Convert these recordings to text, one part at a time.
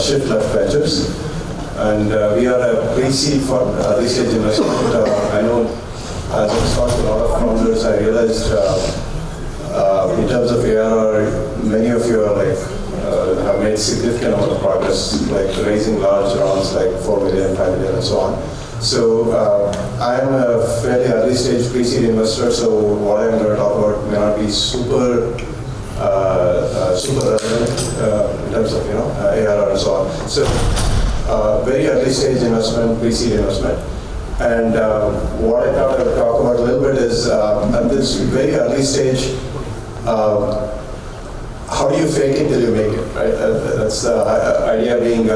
Shift Left Ventures. And we are a pre-seed fund, early stage investment. I know as I talked to a lot of founders, I realized in terms of ARR, many of you are have made significant amount of progress, like raising large rounds like 4 million, 5 million, and so on. So I am a fairly early stage pre-seed investor, so what I'm going to talk about may not be super relevant in terms of ARR and so on. So very early stage investment, pre-seed investment. And what I thought I would talk about a little bit is at this very early stage, how do you fake it till you make it, right? That's the idea being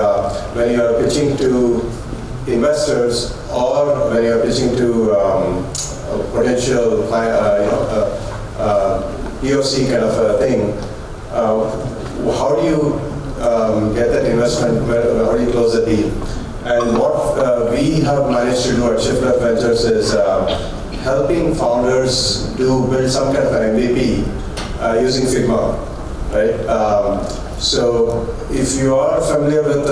when you are pitching to investors or when you are pitching to potential POC kind of a thing, how do you get that investment, how do you close the deal? And what we have managed to do at Shift Left Ventures is helping founders to build some kind of an MVP using Figma, right? So if you are familiar with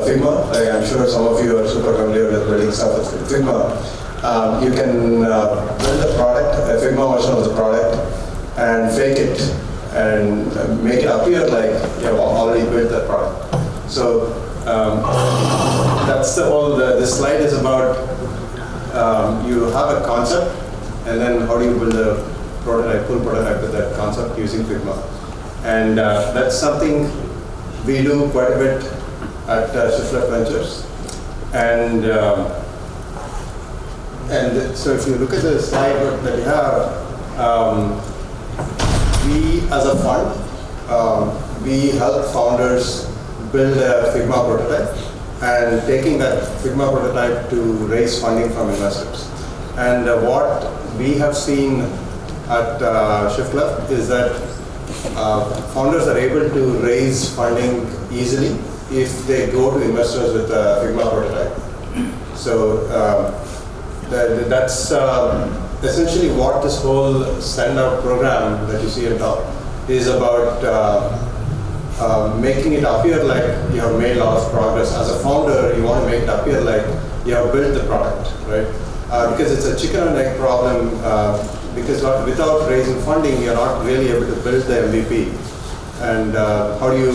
Figma, like I'm sure some of you are super familiar with building stuff with Figma, you can build a product, a Figma version of the product, and fake it and make it appear like you have already built that product. So that's the whole, this slide is about you have a concept and then how do you build a prototype, full prototype with that concept using Figma. And that's something we do quite a bit at Shift Left Ventures. And so if you look at the slide that we have, we as a fund, we help founders build a Figma prototype and taking that Figma prototype to raise funding from investors. And what we have seen at Shift Left is that founders are able to raise funding easily if they go to investors with a Figma prototype. So that's essentially what this whole standout program that you see on top is about, making it appear like you have made a lot of progress. As a founder, you want to make it appear like you have built the product, right? Because it's a chicken and egg problem, because without raising funding, you're not really able to build the MVP. And how do you,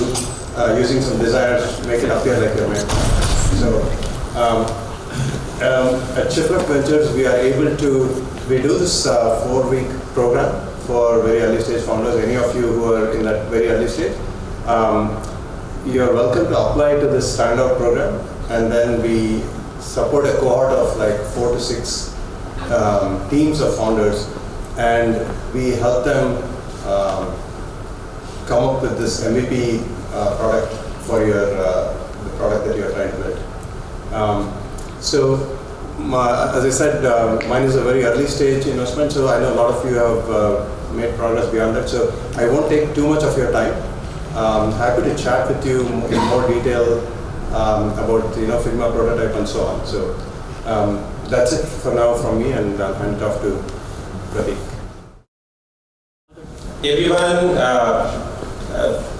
using some designers, make it appear like you're made? So at Shift Left Ventures, we are able to, we do this 4-week program for very early stage founders. Any of you who are in that very early stage, you are welcome to apply to this standout program, and then we support a cohort of like 4 to 6 teams of founders, and we help them come up with this MVP product for your the product that you are trying to build. So, as I said, mine is a very early stage investment, so I know a lot of you have made progress beyond that, so I won't take too much of your time. Happy to chat with you in more detail about Figma prototype and so on. So that's it for now from me, and I'll hand it off to Prateek. Everyone,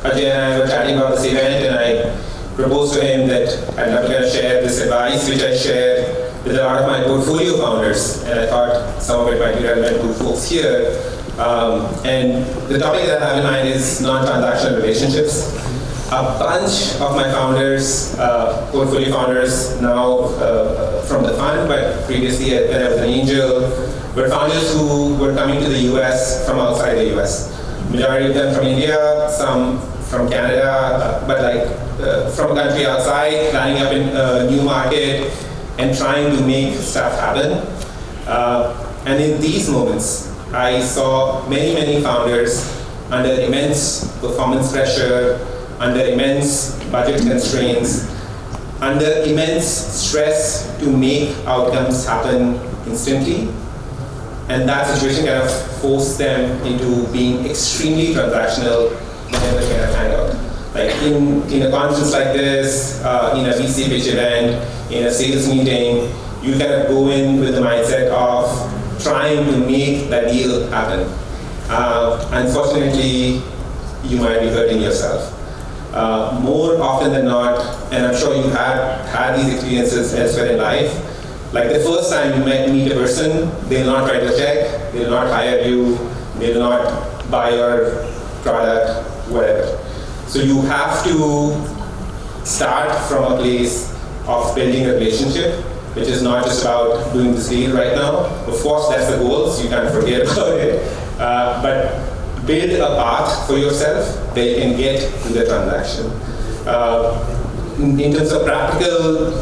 Ajay and I were chatting about this event, and I proposed to him that I'd love to share this advice, which I share with a lot of my portfolio founders, and I thought some of it might be relevant to folks here. And the topic that I have in mind is non-transactional relationships. A bunch of my founders, portfolio founders now from the fund, but previously when I was an angel, were founders who were coming to the US from outside the US. Majority of them from India, some from Canada, but from a country outside, lining up in a new market and trying to make stuff happen. And in these moments, I saw many founders under immense performance pressure, under immense budget constraints, under immense stress to make outcomes happen instantly. And that situation kind of forced them into being extremely transactional whenever they kind of hang out. Like in a conference like this, in a VC pitch event, in a sales meeting, you kind of go in with the mindset of trying to make that deal happen. Unfortunately, you might be hurting yourself. more often than not, and I'm sure you have had these experiences elsewhere in life, like the first time you meet a person, they'll not write a check, they'll not hire you, they'll not buy your product, whatever. So you have to start from a place of building a relationship, which is not just about doing this deal right now. Of course, that's the goal, so you can't forget about it. But build a path for yourself that you can get to the transaction. In terms of practical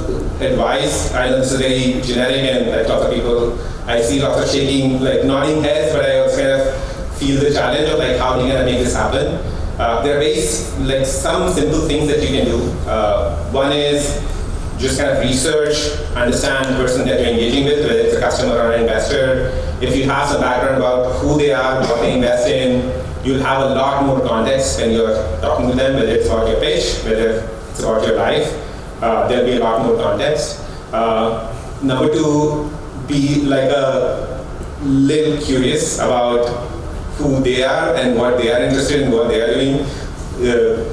advice, I know this is very generic, and like lots of people, I see lots of shaking, like nodding heads, but I also kind of feel the challenge of like how are you going to make this happen. There are ways, like some simple things that you can do. One is just kind of research, understand the person that you're engaging with, whether it's a customer or an investor. If you have some background about who they are, what they invest in, you'll have a lot more context when you're talking to them, whether it's about your pitch, whether it's about your life. There'll be a lot more context. Number two, be like a little curious about who they are and what they are interested in, what they are doing.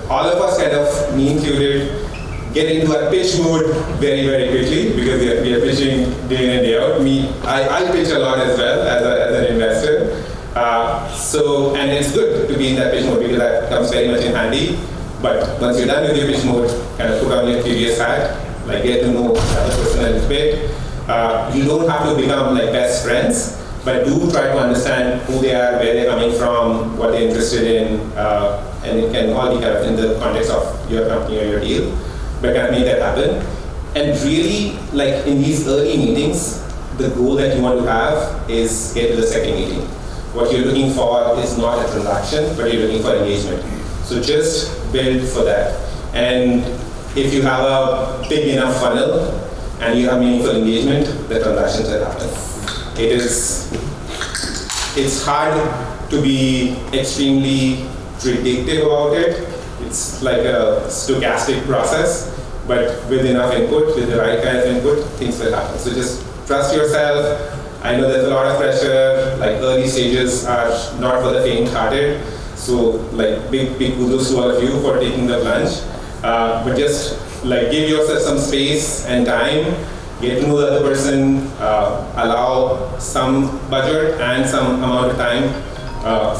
All of us kind of, me included, get into a pitch mode very, very quickly because we are pitching day in and day out. I pitch a lot as well as an investor. And it's good to be in that pitch mode because that comes very much in handy. But once you're done with your pitch mode, kind of put on your curious hat, like get to know the other person a little bit. You don't have to become like best friends, but do try to understand who they are, where they're coming from, what they're interested in, and it can all be kind of in the context of your company or your deal. But kind of make that happen. And really, like in these early meetings, the goal that you want to have is get to the second meeting. What you're looking for is not a transaction, but you're looking for engagement. So just build for that. And if you have a big enough funnel and you have meaningful engagement, the transactions will happen. It's hard to be extremely predictive about it. It's like a stochastic process, but with enough input, with the right kind of input, things will happen. So just trust yourself. I know there's a lot of pressure, like early stages are not for the faint-hearted. So like big kudos to all of you for taking the plunge. But just like give yourself some space and time, get to know the other person, allow some budget and some amount of time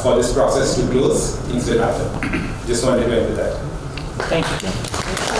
for this process to close, things will happen. Just wanted to end with that. Thank you.